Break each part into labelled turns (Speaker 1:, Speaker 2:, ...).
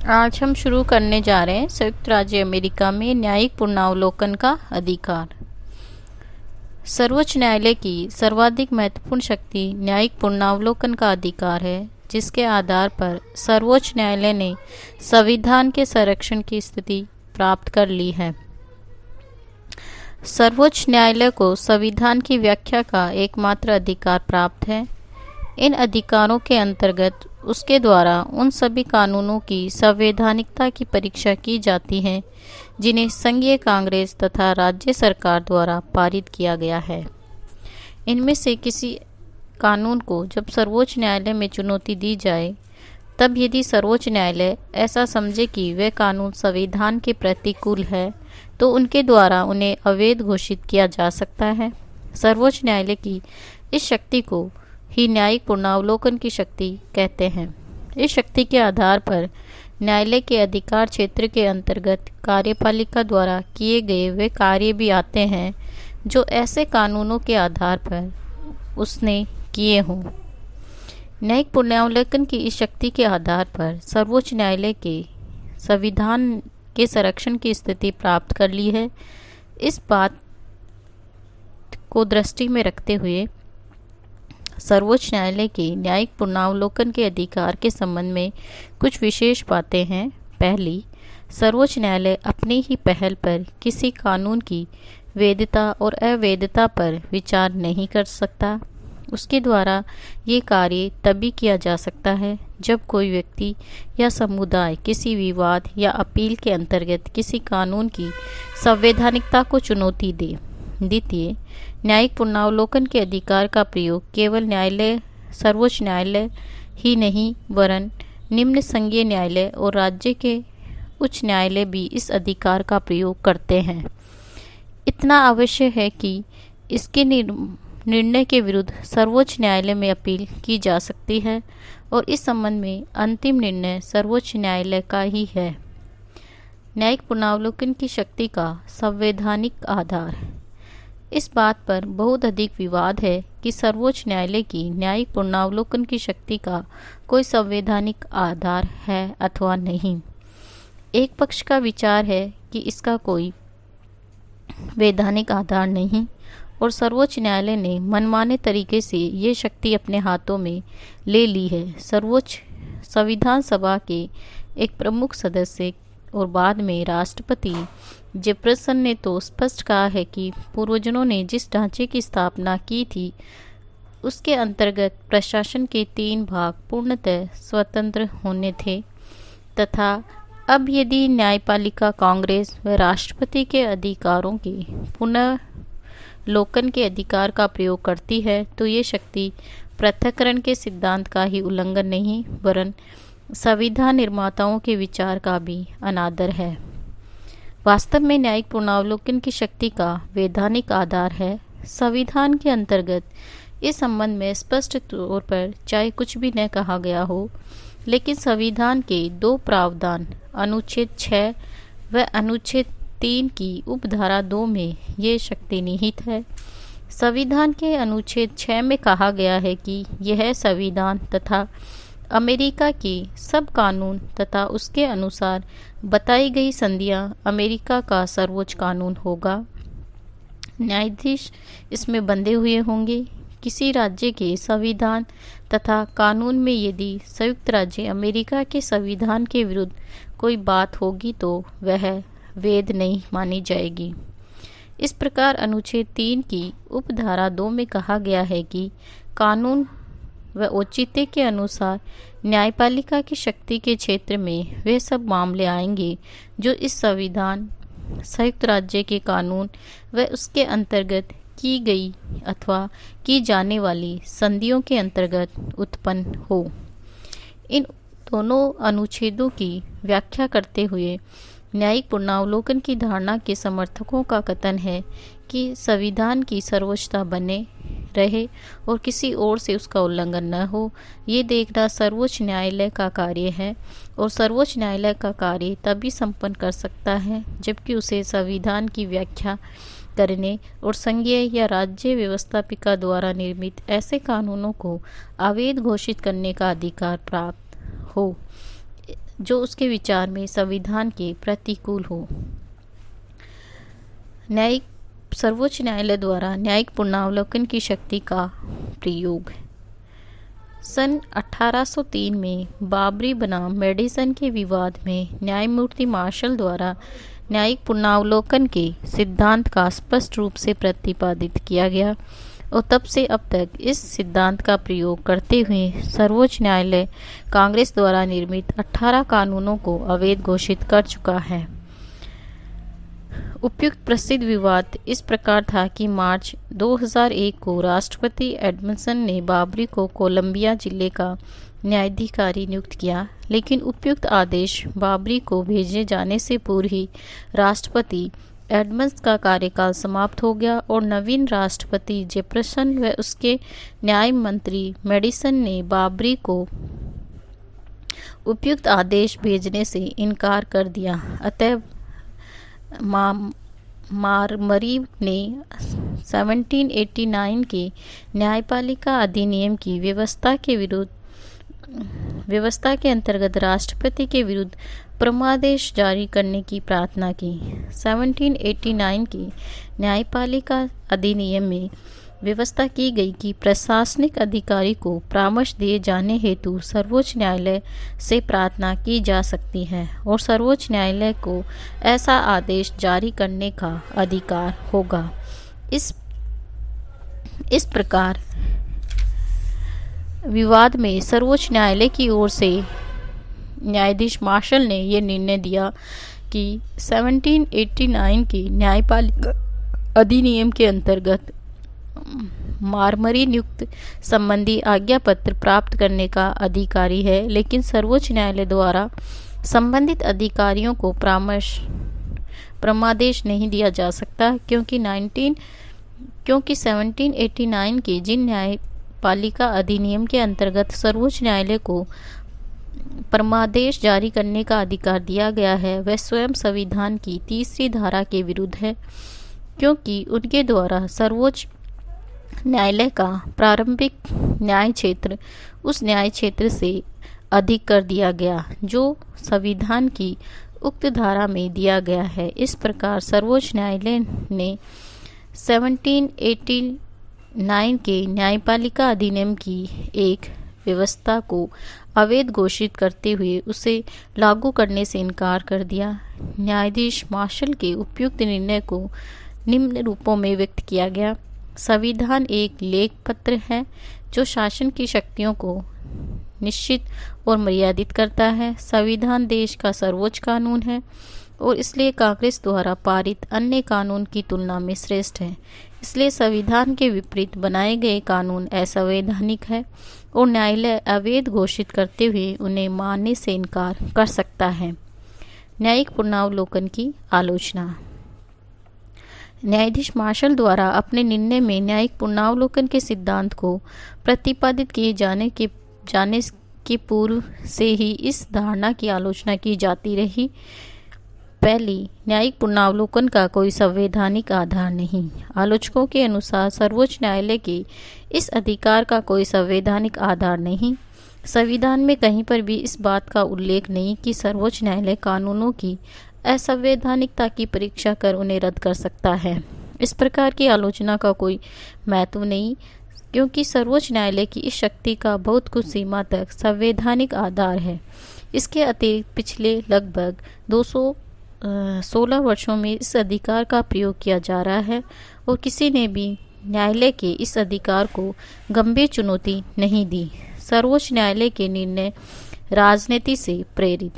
Speaker 1: आज हम शुरू करने जा रहे हैं संयुक्त राज्य अमेरिका में न्यायिक पुनरावलोकन का अधिकार। सर्वोच्च न्यायालय की सर्वाधिक महत्वपूर्ण शक्ति न्यायिक पुनरावलोकन का अधिकार है, जिसके आधार पर सर्वोच्च न्यायालय ने संविधान के संरक्षण की स्थिति प्राप्त कर ली है। सर्वोच्च न्यायालय को संविधान की व्याख्या का एकमात्र अधिकार प्राप्त है। इन अधिकारों के अंतर्गत उसके द्वारा उन सभी कानूनों की संवैधानिकता की परीक्षा की जाती है जिन्हें संघीय कांग्रेस तथा राज्य सरकार द्वारा पारित किया गया है। इनमें से किसी कानून को जब सर्वोच्च न्यायालय में चुनौती दी जाए, तब यदि सर्वोच्च न्यायालय ऐसा समझे कि वह कानून संविधान के प्रतिकूल है, तो उनके द्वारा उन्हें अवैध घोषित किया जा सकता है। सर्वोच्च न्यायालय की इस शक्ति को ही न्यायिक पुनरावलोकन की शक्ति कहते हैं। इस शक्ति के आधार पर न्यायालय के अधिकार क्षेत्र के अंतर्गत कार्यपालिका द्वारा किए गए वे कार्य भी आते हैं जो ऐसे कानूनों के आधार पर उसने किए हों। न्यायिक पुनरावलोकन की इस शक्ति के आधार पर सर्वोच्च न्यायालय के संविधान के संरक्षण की स्थिति प्राप्त कर ली है। इस बात को दृष्टि में रखते हुए सर्वोच्च न्यायालय के न्यायिक पुनरावलोकन के अधिकार के संबंध में कुछ विशेष बातें हैं। पहली, सर्वोच्च न्यायालय अपनी ही पहल पर किसी कानून की वैधता और अवैधता पर विचार नहीं कर सकता। उसके द्वारा ये कार्य तभी किया जा सकता है जब कोई व्यक्ति या समुदाय किसी विवाद या अपील के अंतर्गत किसी कानून की संवैधानिकता को चुनौती दे। द्वितीय, न्यायिक पुनरावलोकन के अधिकार का प्रयोग केवल सर्वोच्च न्यायालय ही नहीं, वरन निम्न संघीय न्यायालय और राज्य के उच्च न्यायालय भी इस अधिकार का प्रयोग करते हैं। इतना अवश्य है कि इसके निर्णय के विरुद्ध सर्वोच्च न्यायालय में अपील की जा सकती है और इस संबंध में अंतिम निर्णय सर्वोच्च न्यायालय का ही है। न्यायिक पुनरावलोकन की शक्ति का संवैधानिक आधार। इस बात पर बहुत अधिक विवाद है कि सर्वोच्च न्यायालय की न्यायिक पुनरावलोकन की शक्ति का कोई संवैधानिक आधार है अथवा नहीं। एक पक्ष का विचार है कि इसका कोई वैधानिक आधार नहीं और सर्वोच्च न्यायालय ने मनमाने तरीके से ये शक्ति अपने हाथों में ले ली है। सर्वोच्च संविधान सभा के एक प्रमुख सदस्य और बाद में राष्ट्रपति जेफरसन ने तो स्पष्ट कहा है कि पूर्वजों ने जिस ढांचे की स्थापना की थी उसके अंतर्गत प्रशासन के 3 भाग पूर्णतः स्वतंत्र होने थे तथा अब यदि न्यायपालिका कांग्रेस व राष्ट्रपति के अधिकारों के पुनर्लोकन के अधिकार का प्रयोग करती है, तो ये शक्ति पृथक्करण के सिद्धांत का ही उल्लंघन नहीं, वरन संविधान निर्माताओं के विचार का भी अनादर है। वास्तव में न्यायिक पुनरावलोकन की शक्ति का वैधानिक आधार है। संविधान के अंतर्गत इस संबंध में स्पष्ट तौर पर चाहे कुछ भी न कहा गया हो, लेकिन संविधान के 2 प्रावधान अनुच्छेद 6 व अनुच्छेद 3 की उपधारा 2 में ये शक्ति निहित है। संविधान के अनुच्छेद 6 में कहा गया है कि यह संविधान तथा अमेरिका के सब कानून तथा उसके अनुसार बताई गई संधियां अमेरिका का सर्वोच्च कानून होगा। न्यायाधीश इसमें बंधे हुए होंगे। किसी राज्य के संविधान तथा कानून में यदि संयुक्त राज्य अमेरिका के संविधान के विरुद्ध कोई बात होगी तो वह वैध नहीं मानी जाएगी। इस प्रकार अनुच्छेद 3 की उपधारा 2 में कहा गया है कि कानून व औचित्य के अनुसार न्यायपालिका की शक्ति के क्षेत्र में वे सब मामले आएंगे जो इस संविधान, संयुक्त राज्य के कानून व उसके अंतर्गत की गई अथवा की जाने वाली संधियों के अंतर्गत उत्पन्न हो। इन दोनों अनुच्छेदों की व्याख्या करते हुए न्यायिक पुनरावलोकन की धारणा के समर्थकों का कथन है कि संविधान की सर्वोच्चता बने रहे और किसी और से उसका उल्लंघन न हो, ये देखना सर्वोच्च न्यायालय का कार्य है और सर्वोच्च न्यायालय का कार्य तभी संपन्न कर सकता है जबकि उसे संविधान की व्याख्या करने और संघीय या राज्य व्यवस्थापिका द्वारा निर्मित ऐसे कानूनों को अवैध घोषित करने का अधिकार प्राप्त हो। जो उसके विचार में संविधान के प्रतिकूल हो। न्यायिक सर्वोच्च न्यायालय द्वारा न्यायिक पुनरावलोकन की शक्ति का प्रयोग। सन 1803 में बाबरी बनाम मेडिसन के विवाद में न्यायमूर्ति मार्शल द्वारा न्यायिक पुनरावलोकन के सिद्धांत का स्पष्ट रूप से प्रतिपादित किया गया और तब से अब तक इस सिद्धांत का प्रयोग करते हुए सर्वोच्च न्यायालय कांग्रेस द्वारा निर्मित 18 कानूनों को अवैध घोषित कर चुका है। उपयुक्त प्रसिद्ध विवाद इस प्रकार था कि मार्च 2001 को राष्ट्रपति एडमंसन ने बाबरी को कोलंबिया जिले का न्यायाधिकारी नियुक्त किया, लेकिन उपयुक्त आदेश बाबरी को भेजे जाने से पूर्व ही राष्ट्रपति एडमंस का कार्यकाल समाप्त हो गया और नवीन राष्ट्रपति जेफरसन व उसके न्याय मंत्री मेडिसन ने बाबरी को उपयुक्त आदेश भेजने से इनकार कर दिया। अतः मारमरी ने 1789 के न्यायपालिका अधिनियम की व्यवस्था के अंतर्गत राष्ट्रपति के विरुद्ध परमादेश जारी करने की प्रार्थना की। 1789 के न्यायपालिका अधिनियम में व्यवस्था की गई कि प्रशासनिक अधिकारी को परामर्श दिए जाने हेतु सर्वोच्च न्यायालय से प्रार्थना की जा सकती है और सर्वोच्च न्यायालय को ऐसा आदेश जारी करने का अधिकार होगा। इस प्रकार विवाद में सर्वोच्च न्यायालय की ओर से न्यायाधीश मार्शल ने यह निर्णय दिया कि 1789 के न्यायपालिका अधिनियम के अंतर्गत मारमरी नियुक्त संबंधी आज्ञा पत्र प्राप्त करने का अधिकारी है, लेकिन सर्वोच्च न्यायालय द्वारा संबंधित अधिकारियों को परमादेश नहीं दिया जा सकता, क्योंकि 1789 के जिन न्यायपालिका अधिनियम के अंतर्गत सर्वोच्च न्यायालय को परमादेश जारी करने का अधिकार दिया गया है वह स्वयं संविधान की 3री धारा के विरुद्ध है, क्योंकि उनके द्वारा सर्वोच्च न्यायालय का प्रारंभिक न्याय क्षेत्र उस न्याय क्षेत्र से अधिक कर दिया गया जो संविधान की उक्त धारा में दिया गया है। इस प्रकार सर्वोच्च न्यायालय ने 1789 के न्यायपालिका अधिनियम की एक व्यवस्था को अवैध घोषित करते हुए उसे लागू करने से इनकार कर दिया। न्यायाधीश मार्शल के उपयुक्त निर्णय को निम्न रूपों में व्यक्त किया गया। संविधान एक लेख पत्र है जो शासन की शक्तियों को निश्चित और मर्यादित करता है। संविधान देश का सर्वोच्च कानून है और इसलिए कांग्रेस द्वारा पारित अन्य कानून की तुलना में श्रेष्ठ है। इसलिए संविधान के विपरीत बनाए गए कानून असंवैधानिक है और न्यायालय अवैध घोषित करते हुए उन्हें मानने से इनकार कर सकता है। न्यायिक पुनरावलोकन की आलोचना। न्यायाधीश मार्शल द्वारा अपने निर्णय में न्यायिक पुनरावलोकन के सिद्धांत को प्रतिपादित किए जाने के पूर्व से ही इस धारणा की आलोचना की जाती रही। पहली, न्यायिक पुनरावलोकन का कोई संवैधानिक आधार नहीं। आलोचकों के अनुसार सर्वोच्च न्यायालय के इस अधिकार का कोई संवैधानिक आधार नहीं। संविधान में कहीं पर भी इस बात का उल्लेख नहीं कि सर्वोच्च न्यायालय कानूनों की असंवैधानिकता की परीक्षा कर उन्हें रद्द कर सकता है। इस प्रकार की आलोचना का कोई महत्व नहीं, क्योंकि सर्वोच्च न्यायालय की इस शक्ति का बहुत कुछ सीमा तक संवैधानिक आधार है। इसके अतिरिक्त पिछले लगभग 216 वर्षों में इस अधिकार का प्रयोग किया जा रहा है और किसी ने भी न्यायालय के इस अधिकार को गंभीर चुनौती नहीं दी। सर्वोच्च न्यायालय के निर्णय राजनीति से प्रेरित।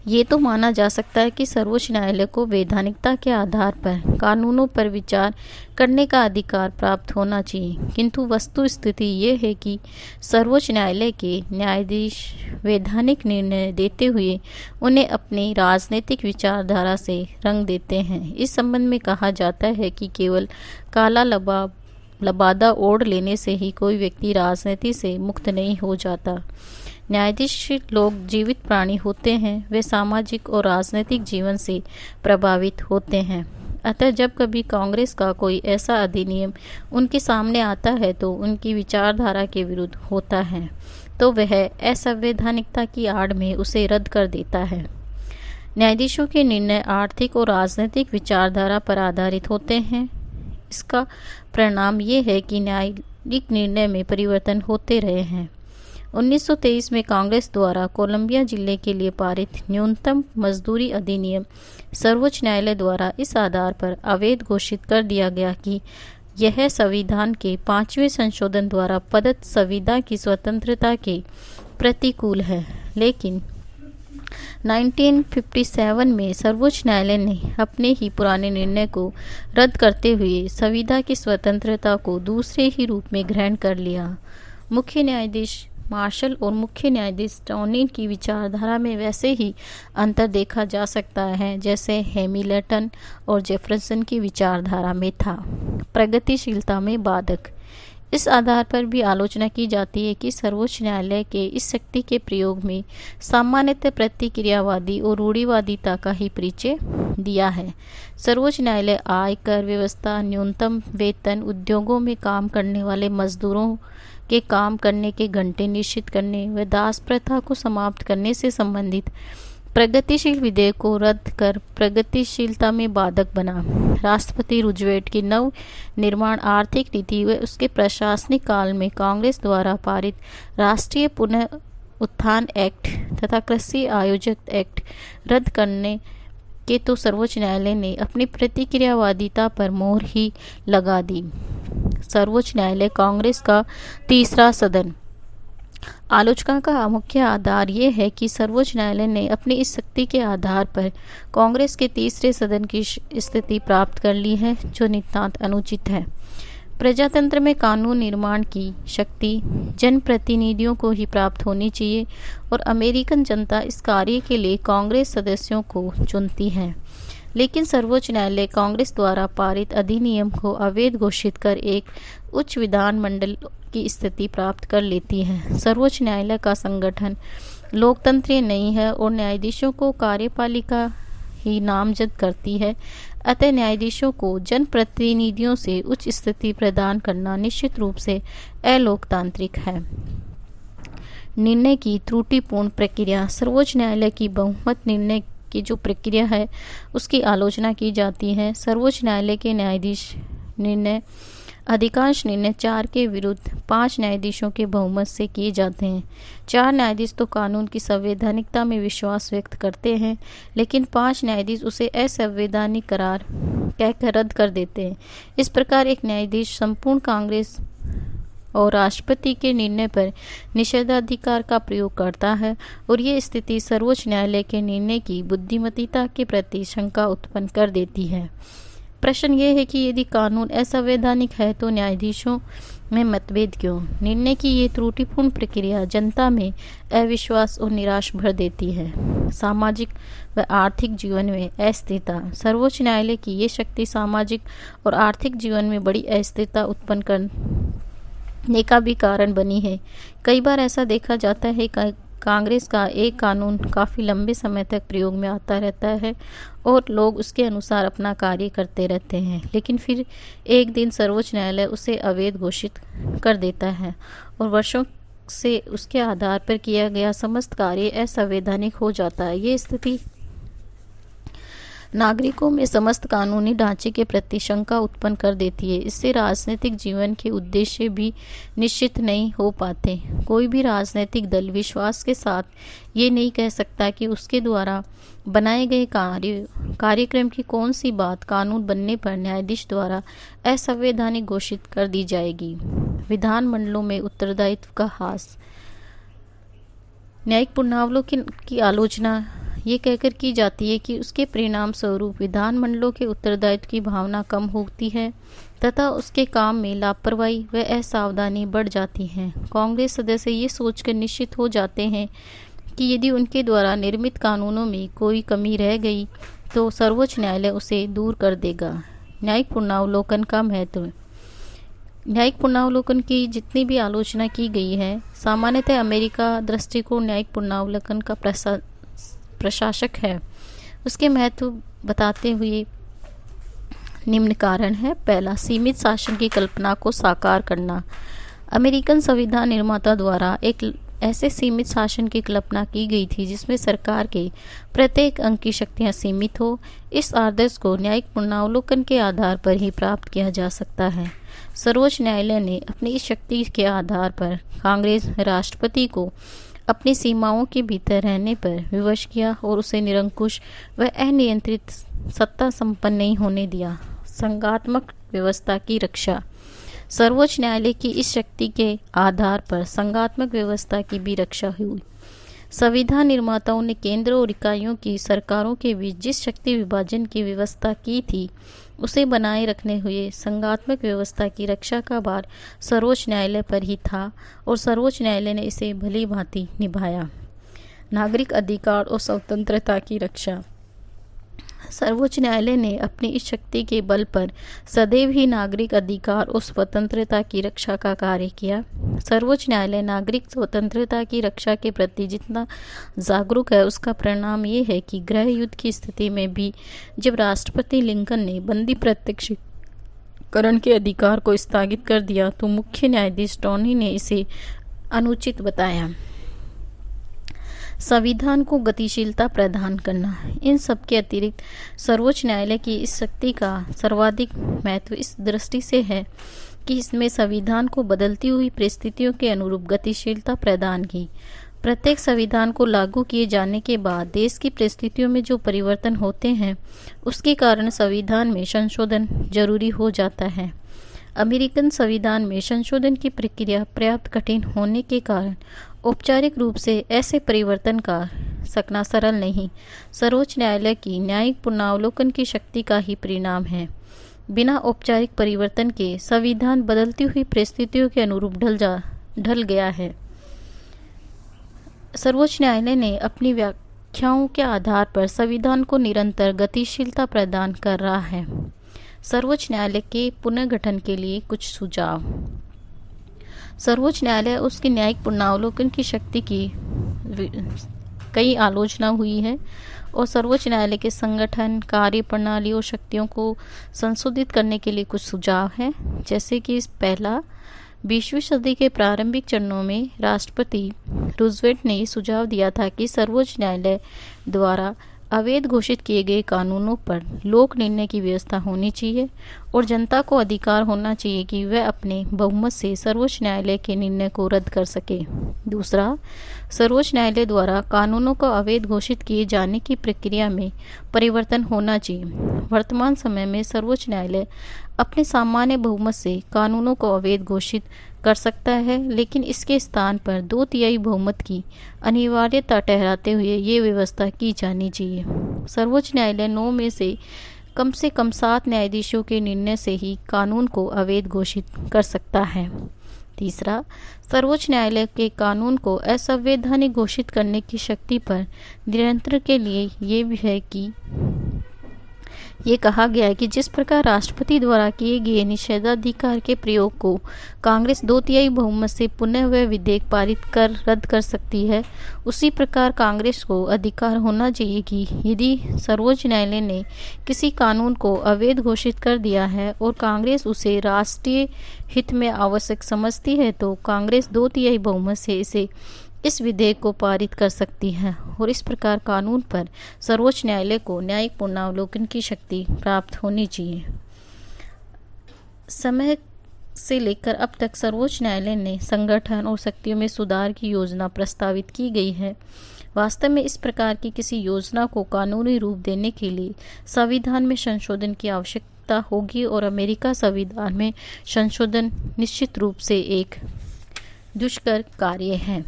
Speaker 1: ये तो माना जा सकता है कि सर्वोच्च न्यायालय को वैधानिकता के आधार पर कानूनों पर विचार करने का अधिकार प्राप्त होना चाहिए, किंतु वस्तु स्थिति ये है कि सर्वोच्च न्यायालय के न्यायाधीश वैधानिक निर्णय देते हुए उन्हें अपनी राजनीतिक विचारधारा से रंग देते हैं। इस संबंध में कहा जाता है कि केवल काला लबादा ओढ़ लेने से ही कोई व्यक्ति राजनीति से मुक्त नहीं हो जाता। न्यायाधीश लोग जीवित प्राणी होते हैं, वे सामाजिक और राजनीतिक जीवन से प्रभावित होते हैं। अतः जब कभी कांग्रेस का कोई ऐसा अधिनियम उनके सामने आता है तो उनकी विचारधारा के विरुद्ध होता है, तो वह असंवैधानिकता की आड़ में उसे रद्द कर देता है। न्यायाधीशों के निर्णय आर्थिक और राजनीतिक विचारधारा पर आधारित होते हैं। इसका परिणाम ये है कि न्यायिक निर्णय में परिवर्तन होते रहे हैं। 1923 में कांग्रेस द्वारा कोलंबिया जिले के लिए पारित न्यूनतम मजदूरी अधिनियम सर्वोच्च न्यायालय द्वारा इस आधार पर अवैध घोषित कर दिया गया कि यह संविधान के 5वें संशोधन द्वारा प्रदत्त संविदा की स्वतंत्रता के प्रतिकूल है। लेकिन 1957 में सर्वोच्च न्यायालय ने अपने ही पुराने निर्णय को रद्द करते हुए संविदा की स्वतंत्रता को दूसरे ही रूप में ग्रहण कर लिया। मुख्य न्यायाधीश मार्शल और मुख्य न्यायाधीश टाउनिंग की विचारधारा में वैसे ही अंतर देखा जा सकता है जैसे हैमिल्टन और जेफरसन की विचारधारा में था। प्रगतिशीलता में बाधक। इस आधार पर भी आलोचना की जाती है कि सर्वोच्च न्यायालय के इस शक्ति के प्रयोग में सामान्यतः प्रतिक्रियावादी और रूढ़िवादिता का ही परिचय दिया है। सर्वोच्च न्यायालय आयकर व्यवस्था, न्यूनतम वेतन, उद्योगों में काम करने वाले मजदूरों के काम करने के घंटे निश्चित करने व दास प्रथा को समाप्त करने से संबंधित प्रगतिशील विधेयक को रद्द कर प्रगतिशीलता में बाधक बना। राष्ट्रपति रूजवेल्ट की नव निर्माण आर्थिक नीति व उसके प्रशासनिक काल में कांग्रेस द्वारा पारित राष्ट्रीय पुनः उत्थान एक्ट तथा कृषि आयोजक एक्ट रद्द करने के तो सर्वोच्च न्यायालय ने अपनी प्रतिक्रियावादिता पर मोहर ही लगा दी। सर्वोच्च न्यायालय कांग्रेस का तीसरा सदन। आलोचना का मुख्य आधार ये है कि सर्वोच्च न्यायालय ने अपनी इस शक्ति के आधार पर कांग्रेस के तीसरे सदन की स्थिति प्राप्त कर ली है, जो नितांत अनुचित है। प्रजातंत्र में कानून निर्माण की शक्ति जनप्रतिनिधियों को ही प्राप्त होनी चाहिए और अमेरिकन जनता इस कार्य के लिए कांग्रेस सदस्यों को चुनती है। लेकिन सर्वोच्च न्यायालय कांग्रेस द्वारा पारित अधिनियम को अवैध घोषित कर एक उच्च विधानमंडल की स्थिति प्राप्त कर लेती है। सर्वोच्च न्यायालय का संगठन लोकतंत्रीय नहीं है और न्यायाधीशों को कार्यपालिका ही नामजद करती है। अतः न्यायाधीशों को जनप्रतिनिधियों से उच्च स्थिति प्रदान करना निश्चित रूप से अलोकतांत्रिक है। निर्णय की त्रुटिपूर्ण प्रक्रिया। सर्वोच्च न्यायालय की बहुमत निर्णय की जो प्रक्रिया है उसकी आलोचना की जाती है। सर्वोच्च न्यायालय के न्यायाधीश अधिकांश निर्णय 4 के विरुद्ध 5 न्यायाधीशों के बहुमत से किए जाते हैं। 4 न्यायाधीश तो कानून की संवैधानिकता में विश्वास व्यक्त करते हैं, लेकिन 5 न्यायाधीश उसे असंवैधानिक करार कहकर रद्द कर देते हैं। इस प्रकार एक न्यायाधीश संपूर्ण कांग्रेस और राष्ट्रपति के निर्णय पर निषेधाधिकार का प्रयोग करता है और ये स्थिति सर्वोच्च न्यायालय के निर्णय की बुद्धिमत्ता के प्रति शंका उत्पन्न कर देती है। प्रश्न ये है कि यदि कानून असंवैधानिक है तो न्यायाधीशों में मतभेद क्यों? निर्णय की ये त्रुटिपूर्ण प्रक्रिया जनता में अविश्वास और निराश भर देती है। सामाजिक व आर्थिक जीवन में अस्थिरता। सर्वोच्च न्यायालय की ये शक्ति सामाजिक और आर्थिक जीवन में बड़ी अस्थिरता उत्पन्न करने का भी कारण बनी है। कई बार ऐसा देखा जाता है कि कांग्रेस का एक कानून काफ़ी लंबे समय तक प्रयोग में आता रहता है और लोग उसके अनुसार अपना कार्य करते रहते हैं, लेकिन फिर एक दिन सर्वोच्च न्यायालय उसे अवैध घोषित कर देता है और वर्षों से उसके आधार पर किया गया समस्त कार्य असंवैधानिक हो जाता है। ये स्थिति नागरिकों में समस्त कानूनी ढांचे के प्रति शंका उत्पन्न कर देती है। इससे राजनीतिक जीवन के उद्देश्य भी निश्चित नहीं हो पाते। कोई भी राजनीतिक दल विश्वास के साथ ये नहीं कह सकता कि उसके द्वारा बनाए गए कार्यक्रम की कौन सी बात कानून बनने पर न्यायाधीश द्वारा असंवैधानिक घोषित कर दी जाएगी। विधानमंडलों में उत्तरदायित्व का ह्रास। न्यायिक पुनरावलोकन की आलोचना ये कहकर की जाती है कि उसके परिणाम स्वरूप विधानमंडलों के उत्तरदायित्व की भावना कम होती है तथा उसके काम में लापरवाही व असावधानी बढ़ जाती है। कांग्रेस सदस्य ये सोचकर निश्चित हो जाते हैं कि यदि उनके द्वारा निर्मित कानूनों में कोई कमी रह गई तो सर्वोच्च न्यायालय उसे दूर कर देगा। न्यायिक पुनरावलोकन का महत्व। न्यायिक पुनरावलोकन की जितनी भी आलोचना की गई है, सामान्यतः अमेरिका दृष्टिकोण न्यायिक पुनरावलोकन का प्रशासक है। उसके महत्व बताते हुए निम्न कारण है। पहला, सीमित शासन की कल्पना को साकार करना। अमेरिकन संविधान निर्माता द्वारा एक ऐसे सीमित शासन की कल्पना की गई थी जिसमें सरकार के प्रत्येक अंग की शक्तियां सीमित हो। इस आदर्श को न्यायिक पुनरावलोकन के आधार पर ही प्राप्त किया जा सकता है। सर्वोच्च न्यायालय ने अपनी इस शक्ति के आधार पर कांग्रेस राष्ट्रपति को अपनी सीमाओं के भीतर रहने पर विवश किया और उसे निरंकुश व अनियंत्रित सत्ता संपन्न नहीं होने दिया। संघात्मक व्यवस्था की रक्षा। सर्वोच्च न्यायालय की इस शक्ति के आधार पर संघात्मक व्यवस्था की भी रक्षा हुई। संविधान निर्माताओं ने केंद्र और इकाइयों की सरकारों के बीच जिस शक्ति विभाजन की व्यवस्था की थी उसे बनाए रखने हुए संघात्मक व्यवस्था की रक्षा का भार सर्वोच्च न्यायालय पर ही था और सर्वोच्च न्यायालय ने इसे भली भांति निभाया। नागरिक अधिकार और स्वतंत्रता की रक्षा। सर्वोच्च न्यायालय ने अपनी इस शक्ति के बल पर सदैव ही नागरिक अधिकार और स्वतंत्रता की रक्षा का कार्य किया। सर्वोच्च न्यायालय नागरिक स्वतंत्रता की रक्षा के प्रति जितना जागरूक है उसका परिणाम ये है कि गृह युद्ध की स्थिति में भी जब राष्ट्रपति लिंकन ने बंदी प्रत्यक्षीकरण के अधिकार को स्थगित कर दिया तो मुख्य न्यायाधीश टोनी ने इसे अनुचित बताया। संविधान को गतिशीलता प्रदान करना। इन सब के अतिरिक्त सर्वोच्च न्यायालय की इस शक्ति का सर्वाधिक महत्व इस दृष्टि से है कि इसमें संविधान को बदलती हुई परिस्थितियों के अनुरूप गतिशीलता प्रदान की। प्रत्येक संविधान को लागू किए जाने के बाद देश की परिस्थितियों में जो परिवर्तन होते हैं उसके कारण संविधान में संशोधन जरूरी हो जाता है। अमेरिकन संविधान में संशोधन की प्रक्रिया पर्याप्त कठिन होने के कारण औपचारिक रूप से ऐसे परिवर्तन का सकना सरल नहीं, सर्वोच्च न्यायालय की न्यायिक पुनरावलोकन की शक्ति का ही परिणाम है। बिना औपचारिक परिवर्तन के संविधान बदलती हुई परिस्थितियों के अनुरूप ढल गया है। सर्वोच्च न्यायालय ने अपनी व्याख्याओं के आधार पर संविधान को निरंतर गतिशीलता प्रदान कर रहा है। सर्वोच्च न्यायालय के पुनर्गठन के लिए कुछ सुझाव। सर्वोच्च न्यायालय उसकी न्यायिक पुनरावलोकन की शक्ति की कई आलोचना हुई है और सर्वोच्च न्यायालय के संगठन, कार्य प्रणाली और शक्तियों को संशोधित करने के लिए कुछ सुझाव हैं। जैसे कि पहला, 20वीं सदी के प्रारंभिक चरणों में राष्ट्रपति रूजवेल्ट ने ये सुझाव दिया था कि सर्वोच्च न्यायालय द्वारा अवैध घोषित किए गए कानूनों पर लोक निर्णय की व्यवस्था होनी चाहिए और जनता को अधिकार होना चाहिए कि वह अपने बहुमत से सर्वोच्च न्यायालय के निर्णय को रद्द कर सके। दूसरा, सर्वोच्च न्यायालय द्वारा कानूनों को अवैध घोषित किए जाने की प्रक्रिया में परिवर्तन होना चाहिए। वर्तमान समय में सर्वोच्च न्यायालय अपने सामान्य बहुमत से कानूनों को अवैध घोषित कर सकता है, लेकिन इसके स्थान पर 2/3 बहुमत की अनिवार्यता ठहराते हुए ये व्यवस्था की जानी चाहिए। सर्वोच्च न्यायालय 9 में से कम 7 न्यायाधीशों के निर्णय से ही कानून को अवैध घोषित कर सकता है। तीसरा, सर्वोच्च न्यायालय के कानून को असंवैधानिक घोषित करने की शक्ति पर नियंत्रण के लिए ये भी है कि ये कहा गया है कि जिस प्रकार राष्ट्रपति द्वारा किए गए निषेधाधिकार के प्रयोग को कांग्रेस 2/3 बहुमत से पुनः वह विधेयक पारित कर रद्द कर सकती है, उसी प्रकार कांग्रेस को अधिकार होना चाहिए कि यदि सर्वोच्च न्यायालय ने किसी कानून को अवैध घोषित कर दिया है और कांग्रेस उसे राष्ट्रीय हित में आवश्यक समझती है तो कांग्रेस 2/3 बहुमत से इस विधेयक को पारित कर सकती है और इस प्रकार कानून पर सर्वोच्च न्यायालय को न्यायिक पुनरावलोकन की शक्ति प्राप्त होनी चाहिए। समय से लेकर अब तक सर्वोच्च न्यायालय ने संगठन और शक्तियों में सुधार की योजना प्रस्तावित की गई है। वास्तव में इस प्रकार की किसी योजना को कानूनी रूप देने के लिए संविधान में संशोधन की आवश्यकता होगी और अमेरिका संविधान में संशोधन निश्चित रूप से एक दुष्कर कार्य है।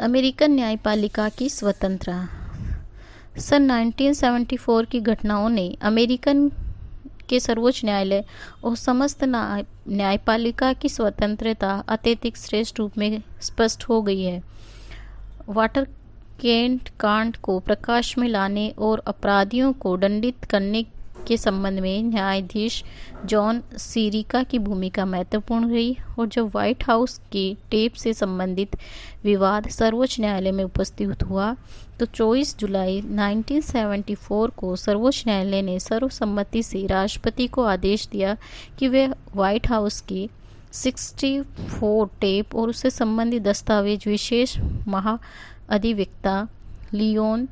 Speaker 1: अमेरिकन न्यायपालिका की स्वतंत्रता। सन 1974 की घटनाओं ने अमेरिकन के सर्वोच्च न्यायालय और समस्त न्यायपालिका की स्वतंत्रता अत्यधिक श्रेष्ठ रूप में स्पष्ट हो गई है। वाटरगेट कांड को प्रकाश में लाने और अपराधियों को दंडित करने के संबंध में न्यायाधीश जॉन सीरिका की भूमिका महत्वपूर्ण रही और जब व्हाइट हाउस के टेप से संबंधित विवाद सर्वोच्च न्यायालय में उपस्थित हुआ तो 24 जुलाई 1974 को सर्वोच्च न्यायालय ने सर्वसम्मति से राष्ट्रपति को आदेश दिया कि वे व्हाइट हाउस के 64 टेप और उससे संबंधित दस्तावेज विशेष महाअधिवक्ता लियोन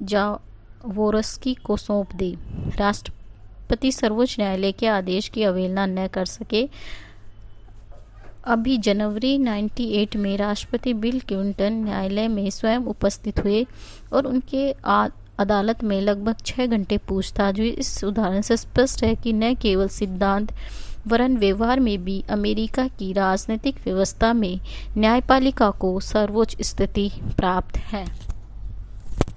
Speaker 1: जावोरस्की को सौंप दी। राष्ट्रपति सर्वोच्च न्यायालय के आदेश की अवहेलना न कर सके। अभी जनवरी 98 में राष्ट्रपति बिल क्लिंटन न्यायालय में स्वयं उपस्थित हुए और उनके अदालत में लगभग 6 घंटे पूछताछ हुई। इस उदाहरण से स्पष्ट है कि न केवल सिद्धांत वरन व्यवहार में भी अमेरिका की राजनीतिक व्यवस्था में न्यायपालिका को सर्वोच्च स्थिति प्राप्त है।